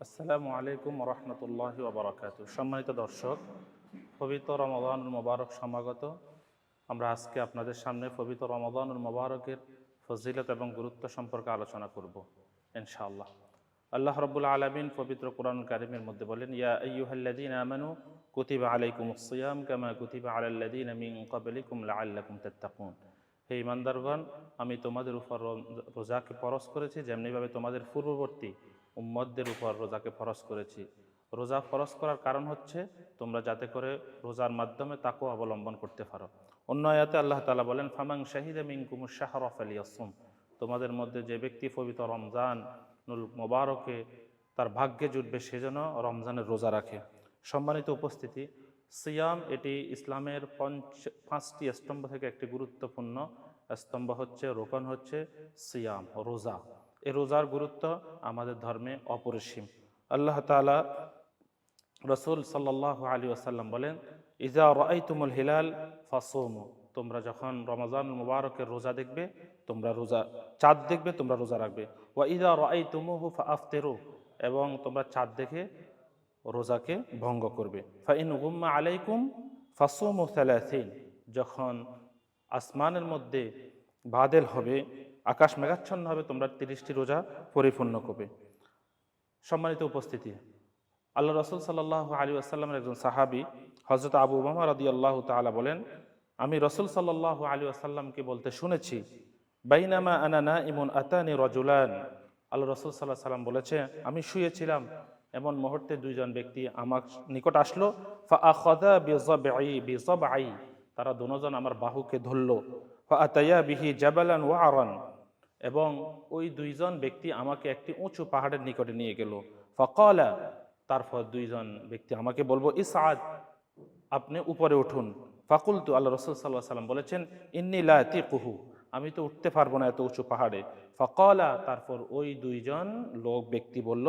আসসালামু আলাইকুম রহমতুল্লাহি ওয়া বারাকাতুহু। সম্মানিত দর্শক, পবিত্র রমাদানুল মোবারক সমাগত। আমরা আজকে আপনাদের সামনে পবিত্র রমাদানুল মোবারকের ফজিলত এবং গুরুত্ব সম্পর্কে আলোচনা করব ইনশাআল্লাহ। আল্লাহ রাব্বুল আলামিন পবিত্র কোরআন কারীমের মধ্যে বলেন, ইয়া আইয়ুহাল্লাযীনা আমানু কুতিবা আলাইকুমুস সিয়াম কামা কুতিবা আলাল্লাযীনা মিন ক্বাবলিকুম লাআল্লাকুম তাত্তাকুন। হে ঈমানদারগণ, আমি তোমাদের উপর রোজাকে ফরজ করেছি যেমনিভাবে তোমাদের পূর্ববর্তী উম্মতদের উপর রোজাকে ফরজ করেছি। রোজা ফরজ করার কারণ হচ্ছে তোমরা যাতে করে রোজার মাধ্যমে তাকওয়া অবলম্বন করতে পারো। অন্য আয়াতে আল্লাহ তাআলা বলেন, ফামান শাহিদা মিনকুমুশ শাহরা ফালিয়াসুম। তোমাদের মধ্যে যে ব্যক্তি পবিত্র রমজানুল মোবারকে তার ভাগ্যে জুটবে সেজন্য রমজানের রোজা রাখে। সম্মানিত উপস্থিতি, সিয়াম এটি ইসলামের পাঁচটি স্তম্ভ থেকে একটি গুরুত্বপূর্ণ স্তম্ভ হচ্ছে, রোকন হচ্ছে সিয়াম, রোজা। এই রোজার গুরুত্ব আমাদের ধর্মে অপরিসীম। আল্লাহ তাআলা রাসূল সাল্লাল্লাহু আলাইহি ওয়াসাল্লাম বলেন, ইজা রাআইতুমুল হিলাল ফাসুমু। তোমরা যখন রমজানুল মুবারকের রোজা দেখবে, তোমরা রোজা চাঁদ দেখবে, তোমরা রোজা রাখবে। ওয়া ইজা রাআইতুমুহু ফাআফতিরু। এবং তোমরা চাঁদ দেখে রোজাকে ভঙ্গ করবে। ফাইন গুম্মা আলাইকুম ফাসুমু সালাসিন। যখন আসমানের মধ্যে বাদল হবে, আকাশ মেঘাচ্ছন্ন হবে, তোমরা 30টি রোজা পরিপূর্ণ করবে। সম্মানিত উপস্থিতি, আল্লাহ রাসূল সাল্লাল্লাহু আলাইহি ওয়াসাল্লামের একজন সাহাবী হযরত আবু উমামা রাদিয়াল্লাহু তাআলা বলেন, আমি রাসূল সাল্লাল্লাহু আলাইহি ওয়াসাল্লামকে বলতে শুনেছি, বাইনামা আনা নাইমুন আতানি রাজুলান। আল্লাহ রাসূল সাল্লাল্লাহু আলাইহি ওয়াসাল্লাম বলেছে, আমি শুয়েছিলাম, এমন মুহূর্তে দুইজন ব্যক্তি আমার নিকট আসলো। ফা আখাযা বিযাবঈ। তারা দুজন আমার বাহুকে ধরলো। ফা আতায়া বিহি জাবালান ওয়ারান। এবং ওই দুইজন ব্যক্তি আমাকে একটি উঁচু পাহাড়ের নিকটে নিয়ে গেল। ফাকালা। তারপর দুইজন ব্যক্তি আমাকে বলবো, ইসআদ, আপনি উপরে উঠুন। ফাকুলতু, আল্লাহ রাসূল সাল্লাল্লাহু আলাইহি ওয়াসাল্লাম বলেছেন, ইন্নী লা আতিকুহু, আমি তো উঠতে পারবো না এত উঁচু পাহাড়ে। ফাকালা, তারপর ওই দুইজন লোক ব্যক্তি বলল,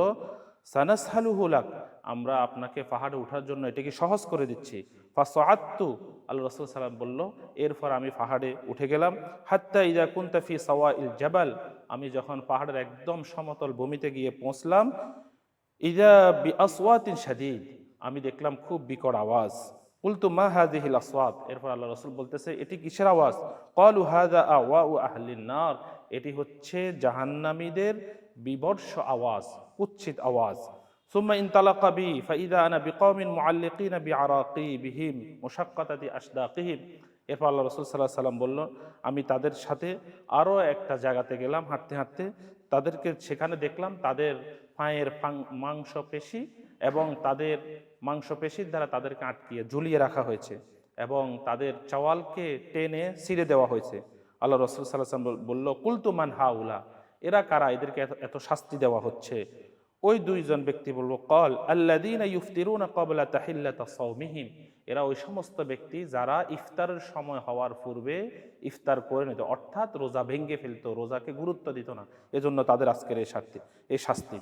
সানাসহালুহু লাক, আমরা আপনাকে পাহাড়ে ওঠার জন্য এটাকে সহজ করে দিচ্ছি। ফাসআদতু, আল্লাহ রাসূল সাল্লাল্লাহু আলাইহি ওয়াসাল্লাম বলল, এরপর আমি পাহাড়ে উঠে গেলাম। হাত্তা ইযা কুনতা ফি সাওয়াইল জাবাল, আমি যখন পাহাড়ের একদম সমতল ভূমিতে গিয়ে পৌঁছলাম, ইযা বিআসওয়াতিন শাদীদ, আমি দেখলাম খুব বিকট আওয়াজ। কুলতু মা হাযিহিল আসওয়াত, এরপর আল্লাহ রাসূল বলতেছে, এটি কিসের আওয়াজ? ক্বালু হাযা আওয়াউ আহলিন নার, এটি হচ্ছে জাহান্নামীদের বিভৎস আওয়াজ, কুৎসিত আওয়াজ। সুম্মা ইনতালাকা বি ফাইযা আনা বিকওমিন মুআল্লিকিনা বিআরাকিবিহিম মুশাক্কাতাতি আশদাকিহিম। এরপর আল্লাহ রাসূল সাল্লাল্লাহু আলাইহি ওয়াসাল্লাম বলল, আমি তাদের সাথে আরও একটা জায়গাতে গেলাম হাঁটতে হাঁটতে, তাদেরকে সেখানে দেখলাম তাদের পায়ের মাংসপেশি এবং তাদের মাংসপেশির দ্বারা তাদেরকে আটকিয়ে ঝুলিয়ে রাখা হয়েছে এবং তাদের চওয়ালকে টেনে ছিঁড়ে দেওয়া হয়েছে। আল্লাহ রাসূল সাল্লাল্লাহু আলাইহি ওয়াসাল্লাম বলল, কুলতু মান হাউলা, এরা কারা, এদেরকে এত শাস্তি দেওয়া হচ্ছে? ওই দুইজন ব্যক্তি বলল, ক্বাল আল্লাযীনা ইফতিরুনা ক্বাবলা তাহিল্লাতি সাওমিহিম, এরা ওই সমস্ত ব্যক্তি যারা ইফতারের সময় হওয়ার পূর্বে ইফতার করে নিত, অর্থাৎ রোজা ভেঙে ফেলতো, রোজাকে গুরুত্ব দিত না, এজন্য তাদের আজকের এই শাস্তি।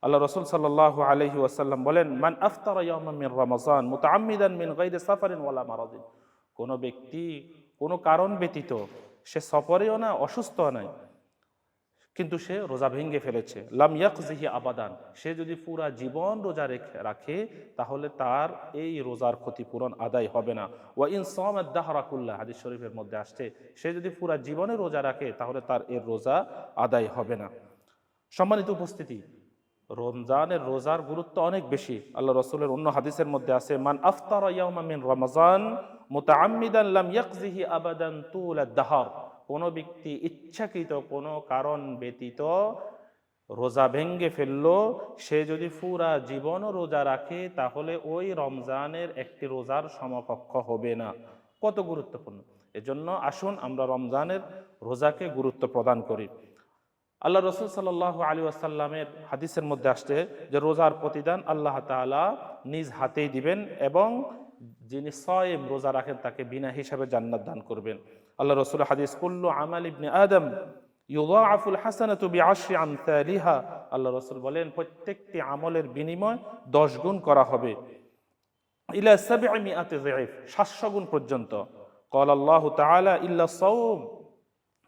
আল্লাহ রাসূল সাল্লাল্লাহু আলাইহি ওয়াসাল্লাম বলেন, মান আফতারা ইয়াওমান মিন রমাযান মুতাআম্মিদান মিন গায়রি সাফারিন ওয়ালা মারাদিন, কোন ব্যক্তি কোন কারণ ব্যতীত, সে সফরেও না অসুস্থও নাই, কিন্তু সে রোজা ভেঙে ফেলেছে, লাম ইয়াকজিহি আবাদান, সে যদি পুরা জীবন রোজা রাখে তাহলে তার এই রোজার ক্ষতিপূরণ আদায় হবে না। ওয়া ইন সামাদ দাহরা কুল্লাহ, হাদিস শরীফের মধ্যে আসছে, সে যদি পুরা জীবনে রোজা রাখে তাহলে তার এর রোজা আদায় হবে না। সম্মানিত উপস্থিতি, রমজানের রোজার গুরুত্ব অনেক বেশি। আল্লাহ রাসূলের অন্য হাদিসের মধ্যে আছে, মান আফতারা ইয়াওমান মিন রমাযান মুতাআম্মিদান লাম ইয়াকজিহি আবাদান তুলাদ দাহর, কোন ব্যক্তি ইচ্ছাকৃত কোনো কারণ ব্যতীত রোজা ভেঙে ফেললো, সে যদি পুরা জীবনও রোজা রাখে তাহলে ওই রমজানের একটি রোজার সমকক্ষ হবে না। কত গুরুত্বপূর্ণ! এজন্য আসুন আমরা রমজানের রোজাকে গুরুত্ব প্রদান করি। আল্লাহ রাসূল সাল্লাল্লাহু আলাইহি ওয়াসাল্লামের হাদিসের মধ্যে আসছে যে রোজার প্রতিদান আল্লাহ তাআলা নিজ হাতেই দিবেন এবং যিনি সায়েম রোজা রাখেন তাকে বিনা হিসাবে জান্নাত দান করবেন। আল্লাহ রাসূলের হাদিস, কুল্লু আমাল ইবনে আদম ইউযাআফুল হাসানাতু বিআশরি আমসালিহা, আল্লাহ রাসূল বলেন প্রত্যেকটি আমলের বিনিময় 10 গুণ করা হবে, ইলা 700 যায়ফ, 700 গুণ পর্যন্ত। ক্বাল আল্লাহু তাআলা ইল্লা সাওম,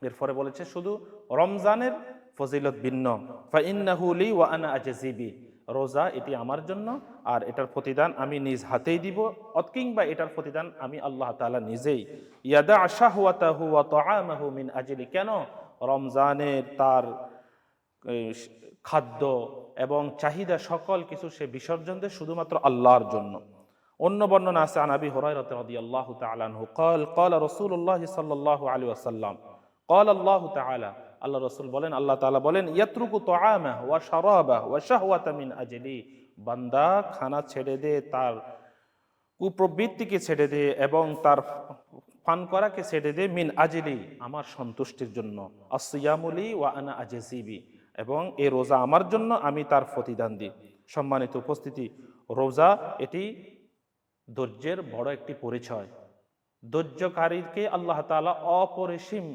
এরপরে বলেছে শুধু রমজানের ফজিলত ভিন্ন। ফা ইন্নাহু লি ওয়া আনা আজজি বি, রোজা এটি আমার জন্য, আর এটার প্রতিদান আমি নিজ হাতেই দিব, কিংবা এটার প্রতিদান আমি আল্লাহ তাআলা নিজেই। ইয়াদা শাহওয়াতাহু ওয়া তাআমাহু মিন আজলি, কেন রমজানের তার খাদ্য এবং চাহিদা সকল কিছু সে বিসর্জন দেয় শুধুমাত্র আল্লাহর জন্য। অন্য বর্ণনা আছে আন আবি হুরায়রা রাদিয়াল্লাহু তাআলা আনহু قال قال رسول الله صلى الله عليه وسلم قال الله تعالى, আল্লাহ রাসূল বলেন, আল্লাহ তাআলা বলেন, ইয়াতরুকু তাআমাহু ওয়া শারাবাহু ওয়া শাহওয়াতা মিন আজলি, বান্দা খানা ছেড়ে দে, তার কুপ্রবৃত্তিকে ছেড়ে দে এবং তার পান করাকে ছেড়ে দে, মিন আজলি, আমার সন্তুষ্টির জন্য, আসিয়ামু লি ওয়া আনা আজজিবি, এবং এই রোজা আমার জন্য, আমি তার প্রতিদান দিই। সম্মানিত উপস্থিতি, রোজা এটি ধৈর্যের বড় একটি পরিচয়। ধৈর্যকারীকে আল্লাহ তাআলা অপরিসীম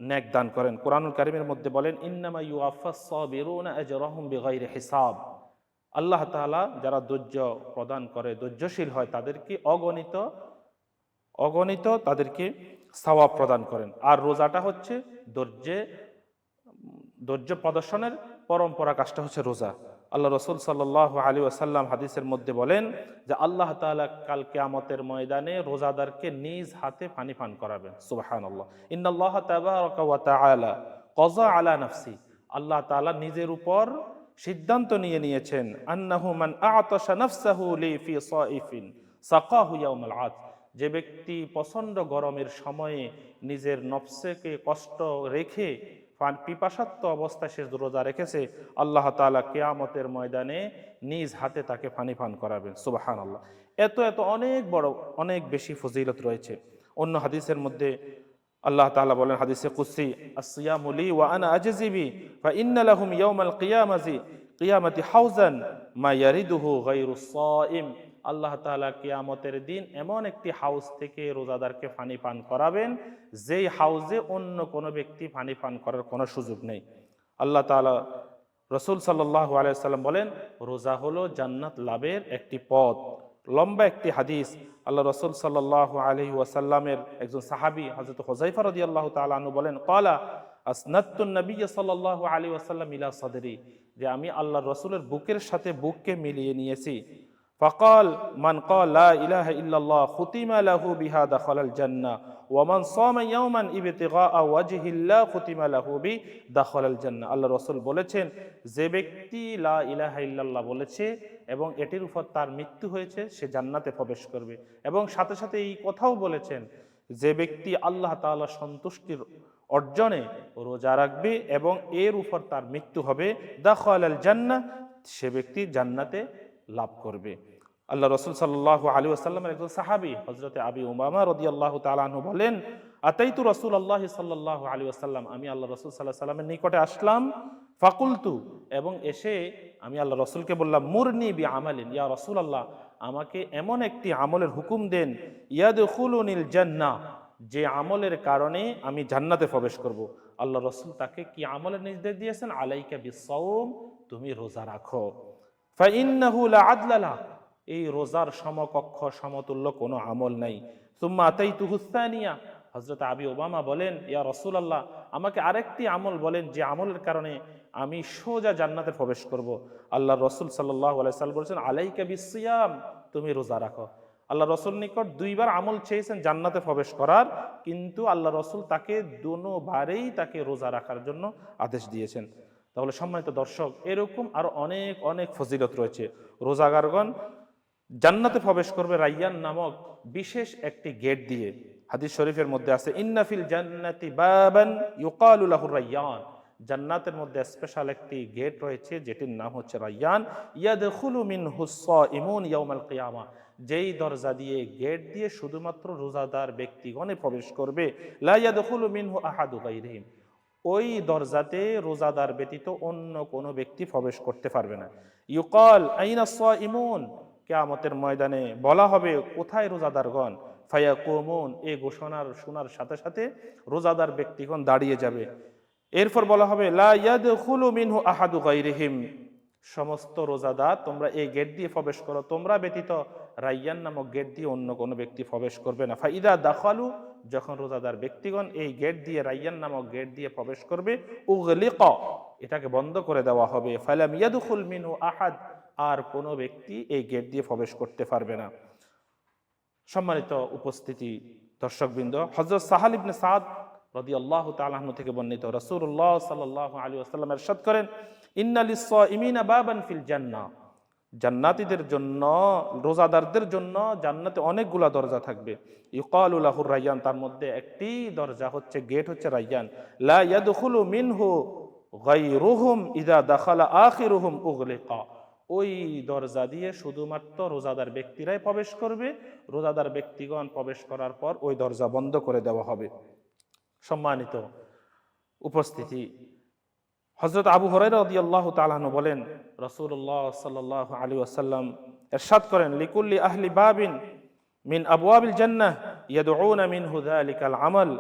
নেক দান করেন। কোরআনুল কারীমের মধ্যে বলেন, ইন্নামা ইউআফাস সাবিরুনা আজরাহুম বিগাইরি হিসাব, আল্লাহ তাআলা যারা ধৈর্য প্রদান করে, ধৈর্যশীল হয়, তাদেরকে অগণিত তাদেরকে সওয়াব প্রদান করেন। আর রোজাটা হচ্ছে ধৈর্য প্রদর্শনের পরম্পরা, কাজটা হচ্ছে রোজা। আল্লাহ রাসূল সাল্লাল্লাহু আলাইহি ওয়াসাল্লাম হাদিসের মধ্যে বলেন যে আল্লাহ তাআলা কাল কিয়ামতের ময়দানে রোজাদারকে নিজ হাতে পানি পান করাবেন। সুবহানাল্লাহ। ইন্নাল্লাহা তাবারাকা ওয়া তাআলা ক্বাযা আলা নাফসি, আল্লাহ তাআলা নিজের উপর সিদ্ধান্ত নিয়েছেন, আন্নাহু মান আ'তাশা নাফসাহু লি ফি সাইফিন সাকাহু ইয়াউমাল আত, যে ব্যক্তি প্রচণ্ড গরমের সময়ে নিজের নফসকে কষ্ট রেখে পিপাসার্ত অবস্থায় সে রোজা রেখেছে, আল্লাহ তাআলা কিয়ামতের ময়দানে নিজ হাতে তাকে পানি পান করাবেন। সুবহানাল্লাহ। এত অনেক বড়, অনেক বেশি ফজিলত রয়েছে। অন্য হাদিসের মধ্যে আল্লাহ তাআলা বলেন, হাদিসে কুদসি, আসসিয়ামু লি ওয়া আনা আজজিবি ফা ইন্না লাহুম ইয়াওমাল কিয়ামাতি হাউজান মা ইয়ারিদুহু গায়রুস সাইম, আল্লাহ তাআলা কিয়ামতের দিন এমন একটি হাউজ থেকে রোজাদারকে পানি পান করাবেন, যেই হাউজে অন্য কোনো ব্যক্তি পানি পান করার কোনো সুযোগ নেই। আল্লাহ তাআলা, রাসূল সাল্লাল্লাহু আলাইহি ওয়াসাল্লাম বলেন, রোজা হলো জান্নাত লাভের একটি পথ। লম্বা একটি হাদিস, আল্লাহ রাসূল সাল্লাল্লাহু আলাইহি ওয়াসাল্লামের একজন সাহাবী হযরত হুযায়ফা রাদিয়াল্লাহু তাআলা আনহু বলেন, ক্বালা আসনাদতুন নবিয়্য সাল্লাল্লাহু আলাইহি ওয়াসাল্লাম ইলা সাদরি, যে আমি আল্লাহর রাসূলের বুকের সাথে বুককে মিলিয়ে নিয়েছি। ফাকাল মান ক্বাল লা ইলাহা ইল্লাল্লাহ খুতিমা লাহু বিহা দাখালাল জান্নাহ ওয়া মান সামা ইয়াওমান ইবতিগাআ ওয়াজহিল্লাহ খুতিমা লাহু বি দাখালাল জান্নাহ। আল্লাহ রাসূল বলেছেন, যে ব্যক্তি লা ইলাহা ইল্লাল্লাহ বলেছে এবং এটির উপর তার মৃত্যু হয়েছে, সে জান্নাতে প্রবেশ করবে। এবং সাথে সাথে এই কথাও বলেছেন, যে ব্যক্তি আল্লাহ তাআলা সন্তুষ্টির অর্জনে রোজা রাখবে এবং এর উপর তার মৃত্যু হবে, দাখালাল জান্নাহ, সে ব্যক্তি জান্নাতে লাভ করবে। আল্লাহ রাসূল সাল্লাল্লাহু আলাইহি ওয়াসাল্লামের একজন সাহাবী হযরতে আবি উমামা রাদিয়াল্লাহু তাআলা আনহু বলেন, আতাইতু রাসূলুল্লাহ সাল্লাল্লাহু আলাইহি ওয়াসাল্লাম, আমি আল্লাহ রাসূল সাল্লাল্লাহু আলাইহি ওয়াসাল্লামের নিকটে আসলাম। ফাকুলতু, এবং এসে আমি আল্লাহ রাসূলকে বললাম, মুরনি বিআমালিন, ইয়া রাসূলুল্লাহ, আমাকে এমন একটি আমলের হুকুম দেন, ইয়াদখুলুনিল জান্নাহ, যে আমলের কারণে আমি জান্নাতে প্রবেশ করব। আল্লাহ রাসূল তাকে কি আমলের নির্দেশ দিয়েছেন? আলাইকা বিসসাওম, তুমি রোজা রাখো। ফাইন্নাহু লা আদলা লাহ, এই রোজার সমকক্ষ সমতুল্য কোনো আমল নাই। সুম্মা আতাইতুহু সানিয়া, হযরত আবি উমামা বলেন, ইয়া রাসূলুল্লাহ, আমাকে আরেকটি আমল বলেন, যে আমলের কারণে আমি সোজা জান্নাতে প্রবেশ করব। আল্লাহর রাসূল সাল্লাল্লাহু আলাইহি ওয়াসাল্লাম বলেছেন, আলাইকা বিসসিয়াম, তুমি রোজা রাখো। আল্লাহ রাসূল নিকট দুইবার আমল চেয়েছেন জান্নাতে প্রবেশ করার, কিন্তু আল্লাহ রাসূল তাকে দুবারেই তাকে রোজা রাখার জন্য আদেশ দিয়েছেন। তাহলে সম্মানিত দর্শক, এরকম আরো অনেক ফজিলত রয়েছে। রোজাগারগণ জান্নাতে প্রবেশ করবে রাইয়ান নামক বিশেষ একটি গেট দিয়ে। হাদিস শরীফের মধ্যে আছে, ইন্না ফিল জান্নাতি বাবান ইউকালু লাহু রাইয়ান, জান্নাতের মধ্যে স্পেশাল একটি গেট রয়েছে যেটির নাম হচ্ছে রাইয়ান। ইয়াদখুলু মিনহুস সাইমুন ইয়াউমাল কিয়ামা, যেই দরজা দিয়ে, গেট দিয়ে শুধুমাত্র রোজাদার ব্যক্তিগণে প্রবেশ করবে। লা ইয়াদখুলু মিনহু আহাদু গায়রিহিম, ওই দরজাতে রোজাদার ব্যতীত অন্য কোনো ব্যক্তি প্রবেশ করতে পারবে না। ইউকাল আইনা সাইমুন, কিয়ামতের ময়দানে বলা হবে, কোথায় রোজাদারগণ? ফায়াকুমুন, এই ঘোষণার শোনার সাথে সাথে রোজাদার ব্যক্তিগণ দাঁড়িয়ে যাবে। এরপর বলা হবে, লা ইয়াদখুলু মিনহু আহাদু গায়রিহিম, সমস্ত রোজাদার তোমরা এই গেট দিয়ে প্রবেশ করো, তোমরা ব্যতীত রাইয়ান নামক গেট দিয়ে অন্য কোনো ব্যক্তি প্রবেশ করবে না। ফাইদা দাখালু যখন রোজাদার ব্যক্তিগণ এই গেট দিয়ে, রাইয়ান নামক গেট দিয়ে প্রবেশ করবে, উগলিক, এটাকে বন্ধ করে দেওয়া হবে, ফালাম ইয়াদখুল মিনহু আহাদ, আর কোনো ব্যক্তি এই গেট দিয়ে প্রবেশ করতে পারবে না। সম্মানিত উপস্থিতি দর্শকবৃন্দ, হযরত সাহাল ইবনে সাদ রাদিয়াল্লাহু তাআলা আনহু থেকে বর্ণিত, রাসূলুল্লাহ সাল্লাল্লাহু আলাইহি ওয়াসাল্লাম ইরশাদ করেন, ইন্না লিস-সাইমিনা বাবান ফিল জান্নাহ, জান্নাতীদের জন্য, রোজাদারদের জন্য জান্নাতে অনেকগুলা দরজা থাকবে। ইউকালু লাহুর রায়্যান, তার মধ্যে একটি দরজা হচ্ছে, গেট হচ্ছে রায়্যান। লা ইয়াদখুলু মিনহু গায়রুহুম ইযা দাখালা আখিরুহুম উগলিকা, ওই দরজা দিয়ে শুধুমাত্র রোজাদার ব্যক্তিরাই প্রবেশ করবে, রোজাদার ব্যক্তিগণ প্রবেশ করার পর ওই দরজা বন্ধ করে দেওয়া হবে। সম্মানিত উপস্থিতি, হযরত আবু হুরায়রা রাদিয়াল্লাহু তাআলা আনহু বলেন, রাসূলুল্লাহ সাল্লাল্লাহু আলাইহি ওয়াসাল্লাম ইরশাদ করেন, লিকুল্লি আহলি বাবিন মিন আবওয়াবিল জান্নাহ ইয়াদউনা মিনহু যালিকাল আমাল,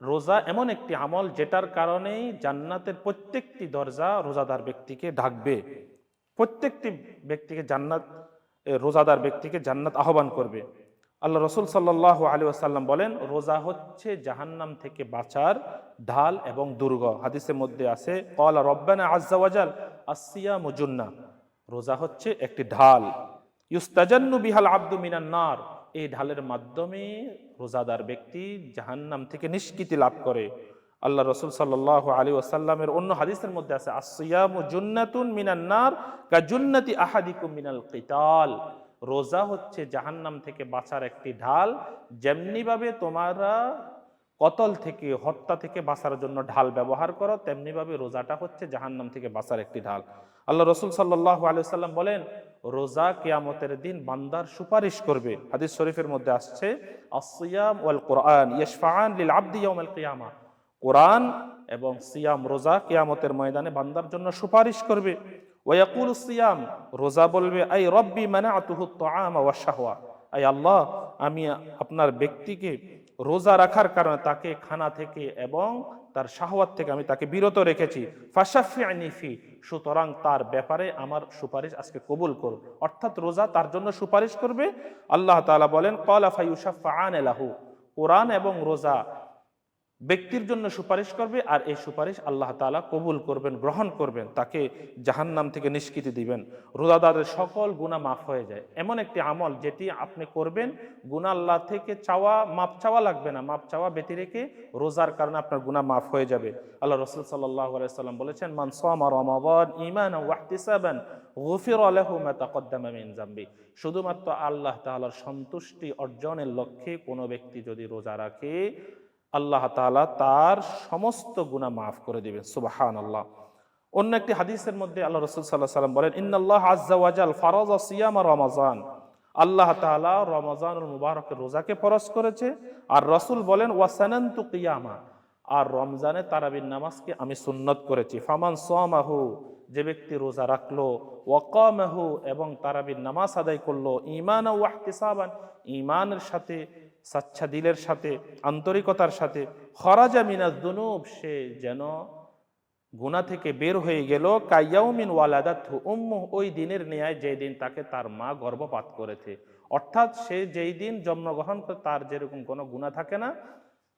রোজা এমন একটি আমল যেটার কারণেই জান্নাতের প্রত্যেকটি দরজা রোজাদার ব্যক্তিকে ডাকবে, প্রত্যেকটি ব্যক্তিকে জান্নাত, রোজাদার ব্যক্তিকে জান্নাত আহ্বান করবে। আল্লাহ রাসূল সাল্লাল্লাহু আলাইহি ওয়াসাল্লাম বলেন, রোজা হচ্ছে জাহান্নাম থেকে বাঁচার ঢাল এবং দুর্গ। হাদিসের মধ্যে আছে, ক্বালা রব্বানা আযজা ওয়াজাল আস-সিয়ামু জুন্নাহ, রোজা হচ্ছে একটি ঢাল, ইউস্তাজান্নু বিহাল আবদু মিনান নার, এই ঢালের মাধ্যমে রোজাদার ব্যক্তি জাহান্নাম থেকে নিষ্কৃতি লাভ করে। আল্লাহ রাসূল সাল্লাল্লাহু আলাইহি ওয়াসাল্লামের অন্য হাদিসের মধ্যে আছে, আস-সিয়ামু জুন্নাতুন মিনান নার কা জুন্নাতি আহাদিকুম মিনাল কিতাল, রোজা হচ্ছে জাহান্নাম থেকে বাঁচার একটি ঢাল, যেমনি ভাবে তোমরা কতল থেকে, হত্যা থেকে বাঁচার জন্য ঢাল ব্যবহার করো, তেমনি ভাবে রোজাটা হচ্ছে জাহান্নাম থেকে বাঁচার একটি ঢাল। আল্লাহ রাসূল সাল্লাল্লাহু আলাইহি ওয়াসাল্লাম বলেন, রোজা কিয়ামতের দিন বান্দার সুপারিশ করবে। হাদিস শরীফের মধ্যে আসছে, আস-সিয়াম ওয়াল কুরআন ইয়াশফাআন লিল আবদি ইয়াউমাল কিয়ামা, কোরআন এবং সিয়াম, রোজা কিয়ামতের ময়দানে বান্দার জন্য সুপারিশ করবে। ওয়ায়াকুলু সিয়াম, রোজা বলবে, আই রব্বি মানাতুহু আত-তাআমা ওয়াশ শাহওয়া, আই আল্লাহ, আমি আপনার ব্যক্তিকে রোজা রাখার কারণে তাকে খানা থেকে এবং তার শাহওয়াত থেকে আমি তাকে বিরত রেখেছি, ফাশাফি'নি ফি, সুতরাং তার ব্যাপারে আমার সুপারিশ আজকে কবুল করো। অর্থাৎ রোজা তার জন্য সুপারিশ করবে। আল্লাহ তাআলা বলেন, ক্বালা ফায়ুশাফাআন লাহু, কোরআন এবং রোজা ব্যক্তির জন্য সুপারিশ করবে, আর এই সুপারিশ আল্লাহ তাআলা কবুল করবেন, গ্রহণ করবেন, তাকে জাহান্নাম থেকে নিষ্কৃতি দিবেন। রোজাদারের সকল গুনাহ মাফ হয়ে যায়, এমন একটি আমল যেটি আপনি করবেন, গুনাহ আল্লাহ থেকে চাওয়া, মাপ চাওয়া লাগবে না, মাপ চাওয়া ব্যতি রেখে রোজার কারণে আপনার গুনাহ মাফ হয়ে যাবে। আল্লাহ রাসূল সাল্লাল্লাহু আলাইহি ওয়াসাল্লাম বলেছেন, মান সামা রমাদান ঈমানান ওয়া ইহতিসাবান গুফিরা লাহু মা তাকদ্দামা মিন যামবি, শুধুমাত্র আল্লাহ তাআলার সন্তুষ্টি অর্জনের লক্ষ্যে কোনো ব্যক্তি যদি রোজা রাখে, আল্লাহ তাআলা তার সমস্ত গুনাহ মাফ করে দিবেন। সুবহানাল্লাহ। অন্য একটি হাদিসের মধ্যে আল্লাহ রাসূল সাল্লাল্লাহু আলাইহি ওয়াসাল্লাম বলেন, ইন্নাল্লাহ আযজা ওয়াজাল ফারাযা সিয়াম রমাজান, আল্লাহ তাআলা রমজানুল মুবারকের রোজাকে ফরজ করেছে। আর রাসূল বলেন, ওয়া সানানতু কিয়ামা, আর রমজানে তারাবির নামাজকে আমি সুন্নত করেছি। ফামান সামাহু, যে ব্যক্তি রোজা রাখলো, ওয়া কামাহু, এবং তারাবির নামাজ আদায় করলো, ঈমানান ওয়া ইহতিসাবান, ঈমানের সাথে, সাচ্চা দিলের সাথে, আন্তরিকতার সাথে, খরাজা মিনাজ যুনুব, সে যেন গুনাহ থেকে বের হয়ে গেল, কায়াউমিন ওয়ালাদাতহু উম্মুহু, ওই দিনের ন্যায় যেই দিন তাকে তার মা গর্ভপাত করেছে। অর্থাৎ সে যেই দিন জন্মগ্রহণ করে তার যেরকম কোনো গুনাহ থাকে না,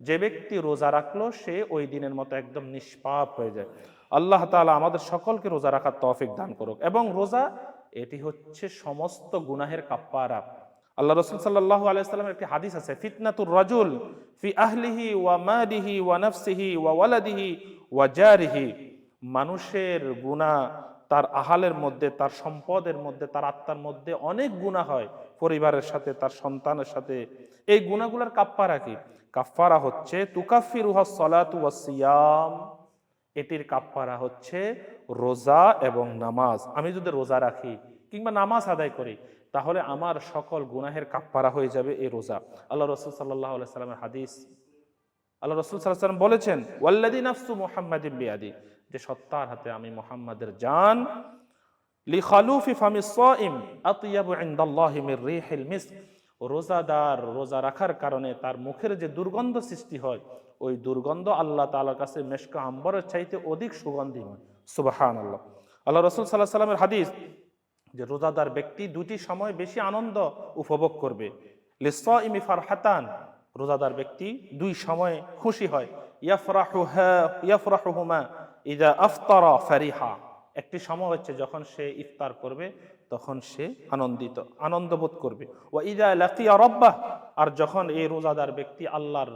যে ব্যক্তি রোজা রাখলো সে ওই দিনের মতো একদম নিষ্পাপ হয়ে যায়। আল্লাহ তাআলা আমাদের সকলকে রোজা রাখার তৌফিক দান করুক। এবং রোজা এটি হচ্ছে সমস্ত গুনাহের কাফফারা। আল্লাহ রাসূল সাল্লাল্লাহু আলাইহি ওয়াসাল্লামের একটি হাদিস আছে, ফিতনাতুর রাজুল ফি আহলিহি ওয়া মালিহি ওয়া নাফসিহি ওয়া ওয়ালাদিহি ওয়া জারিহি, মানুষের গুনাহ তার আহালের মধ্যে, তার সম্পদের মধ্যে, তার আত্মার মধ্যে অনেক গুনাহ হয়, পরিবারের সাথে, তার সন্তানের সাথে। এই গুনাহগুলোর কাফফারা কি? কাফফারা হচ্ছে তুকাফিরুহাস সালাতু ওয়াস সিয়াম, এটির কাফফারা হচ্ছে রোজা এবং নামাজ। আমি যদি রোজা রাখি কিংবা নামাজ আদায় করি, তাহলে আমার সকল গুনাহের কাফফারা হয়ে যাবে এই রোজা। আল্লাহ রাসূল সাল্লাল্লাহু আলাইহি ওয়াসাল্লামের হাদিস, আল্লাহ রাসূল সাল্লাল্লাহু আলাইহি ওয়াসাল্লাম বলেছেন, ওয়াল্লাযী নাফসু মুহাম্মাদিন বিয়াদি, যে সত্তার হাতে আমি মুহাম্মাদের জান, লিখালুফি ফামিস সাইম আতয়াবু ইনদাল্লাহি মির রিহিল মিস্ক, রোজাদার রোজা রাখার কারণে তার মুখের যে দুর্গন্ধ সৃষ্টি হয়, ওই দুর্গন্ধ আল্লাহ তাআলার কাছে মেশক আম্বরের চাইতে অধিক সুগন্ধিময়। সুবহানাল্লাহ। আল্লাহ রাসূল সাল্লাল্লাহু আলাইহি ওয়াসাল্লামের হাদিস, যে রোজাদার ব্যক্তি দুটি সময় বেশি আনন্দ উপভোগ করবে। লিসাইমি ফারহাতান, রোজাদার ব্যক্তি দুই সময়ে খুশি হয়। ইয়াফরাহুমা ইযা আফতারা ফারিহা, একটি সময় হচ্ছে যখন সে ইফতার করবে তখন সে আনন্দবোধ করবে। ওয়া ইযা লাকিয়া রাব্বাহ, আর যখন এই রোজাদার ব্যক্তি আল্লাহর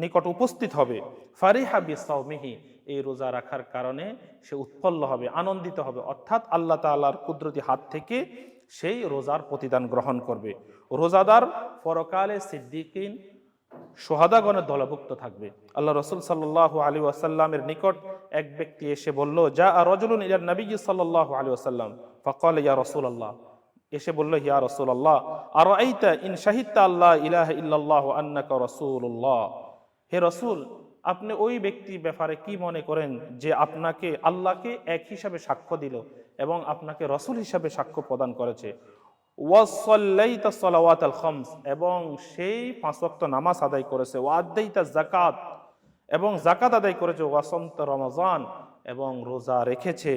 নিকট উপস্থিত হবে, ফারিহা বিসাওমিহি, এই রোজা রাখার কারণে সে উৎফুল্ল হবে, আনন্দিত হবে, অর্থাৎ আল্লাহ তাআলার কুদরতি হাত থেকে সেই রোজার প্রতিদান গ্রহণ করবে। রোজাদার পরকালে সিদ্দিকিন শুহাদাগণের দলভুক্ত থাকবে। আল্লাহ রাসূল সাল্লাল্লাহু আলাইহি ওয়াসাল্লামের নিকট এক ব্যক্তি এসে বলল, যা রাজুলুন ইলা নবী সাল্লাল্লাহু আলাইহি ওয়াসাল্লাম ফাকাল ইয়া রাসূলুল্লাহ, এসে বলল, ইয়া রাসূলুল্লাহ আরাইতা ইন শাহিদতা আল্লা ইলাহা ইল্লাল্লাহু আন্নাকা রাসূলুল্লাহ, হে রাসূল আপনি ওই ব্যক্তির ব্যাপারে কি মনে করেন যে আপনাকে আল্লাহকে এক হিসাবে সাক্ষ্য দিল এবং আপনাকে রাসূল হিসাবে সাক্ষ্য প্রদান করেছে, ওয়াসাল্লাইতা সালাওয়াতাল খামস, এবং সেই 5 ওয়াক্ত নামাজ আদায় করেছে, ওয়াদাইতা যাকাত, এবং যাকাত আদায় করেছে, ওয়াসামতা রমাজান, এবং রোজা রেখেছে।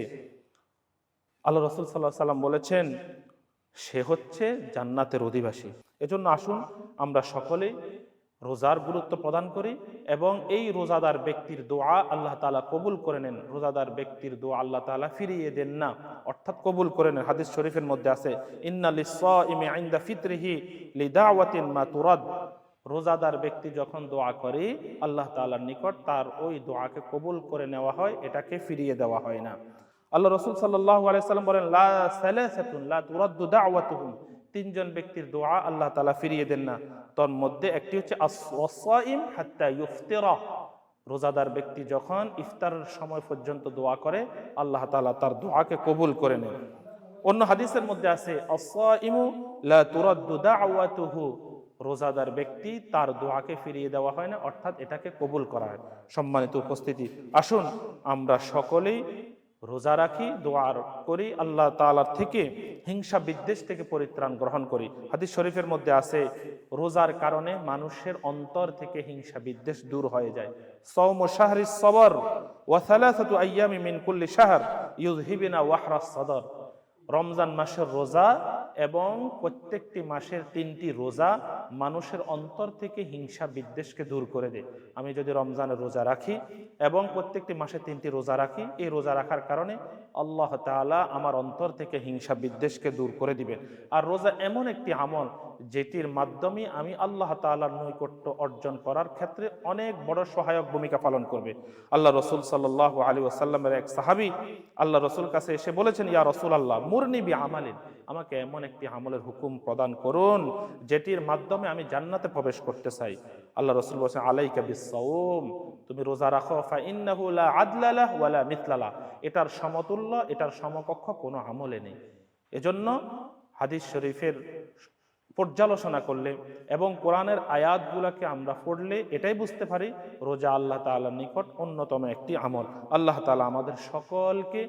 আল্লাহ রাসূল সাল্লাল্লাহু আলাইহি সাল্লাম বলেছেন সে হচ্ছে জান্নাতের অধিবাসী। এজন্য আসুন আমরা সকলেই রোজার গুরুত্ব প্রদান করি এবং এই রোজাদার ব্যক্তির দোয়া আল্লাহ তাআলা কবুল করে নেন। রোজাদার ব্যক্তির দোয়া আল্লাহ তাআলা ফিরিয়ে দেন না, অর্থাৎ কবুল করে নেন। হাদিস শরীফের মধ্যে আছে, ইন্না লিস-সাইমি ইনদা ফিতরিহি লিদাওয়াতিন মা তুরাদ, রোজাদার ব্যক্তি যখন দোয়া করে আল্লাহ তাআলার নিকট তার ওই দোয়াকে কবুল করে নেওয়া হয়, এটাকে ফিরিয়ে দেওয়া হয় না। আল্লাহ রাসূল সাল্লাল্লাহু আলাইহি সাল্লাম বলেন, লা সালাসাতুন লা তুরাদ্দু দাওয়াতুহুম, 3 জন ব্যক্তির দোয়া আল্লাহ তাআলা ফিরিয়ে দেন না। তার মধ্যে একটি হচ্ছে আস-সাইম হাত্তা ইফতিরা, রোজাদার ব্যক্তি যখন ইফতারের সময় পর্যন্ত দোয়া করে আল্লাহ তাআলা তার দোয়াকে কবুল করে নেন। অন্য হাদিসের মধ্যে আছে, আস-সাইমু লা তুরাদ্দু দাওয়াতুহু, রোজাদার ব্যক্তি তার দোয়াকে ফিরিয়ে দেওয়া হয় না, অর্থাৎ এটাকে কবুল করা হয়। সম্মানিত উপস্থিতি, আসুন আমরা সকলেই রোজা রাখি, দোয়া করি, আল্লাহ তাআলার থেকে হিংসা বিদ্বেষ থেকে পরিত্রাণ গ্রহণ করি। হাদিস শরীফের মধ্যে আছে রোজার কারণে মানুষের অন্তর থেকে হিংসা বিদ্বেষ দূর হয়ে যায়। সাওমু শাহরিস সবর ওয়া সালাসাতু আইয়ামি মিন কুল্লি শাহর ইউযহিবিনা ওয়াহরাস সাদর, রমজান মাসের রোজা এবং প্রত্যেকটি মাসের 3টি রোজা মানুষের অন্তর থেকে হিংসা বিদ্বেষকে দূর করে দেয়। আমি যদি রমজানের রোজা রাখি এবং প্রত্যেকটি মাসে 3টি রোজা রাখি, এই রোজা রাখার কারণে আল্লাহ তাআলা আমার অন্তর থেকে হিংসা বিদ্বেষকে দূর করে দিবেন। আর রোজা এমন একটি আমল যেটির মাধ্যমে আমি আল্লাহ তাআলার নৈকট্য অর্জন করার ক্ষেত্রে অনেক বড় সহায়ক ভূমিকা পালন করবে। আল্লাহ রাসূল সাল্লাল্লাহু আলাইহি ওয়াসাল্লামের এক সাহাবী আল্লাহ রাসূল কাছে এসে বলেছেন, ইয়া রাসূলুল্লাহ মুরনি বিআমালিন, আমাকে এমন একটি আমলের হুকুম প্রদান করুন যেটির মাধ্যমে আমি জান্নাতে প্রবেশ করতে চাই। আল্লাহ রাসূল বলেছেন, আলাইকা বিস-সাওম, তুমি রোজা রাখো, ফা ইন্নাহু লা আদলা লাহু ওয়া লা মিথলা লাহু, এটার সমতুল্য, এটার সমকক্ষ কোনো আমলে নেই। এজন্য হাদিস শরীফের পর্যালোচনা করলে এবং কোরআনের আয়াতগুলোকে আমরা পড়লে এটাই বুঝতে পারি রোজা আল্লাহ তাআলার নিকট অন্যতম একটি আমল। আল্লাহ তাআলা আমাদের সকলকে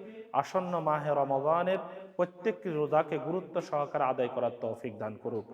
আসন্ন মাহে রমজানের প্রত্যেকটি রোজাকে গুরুত্ব সহকারে আদায় করার তৌফিক দান করুক।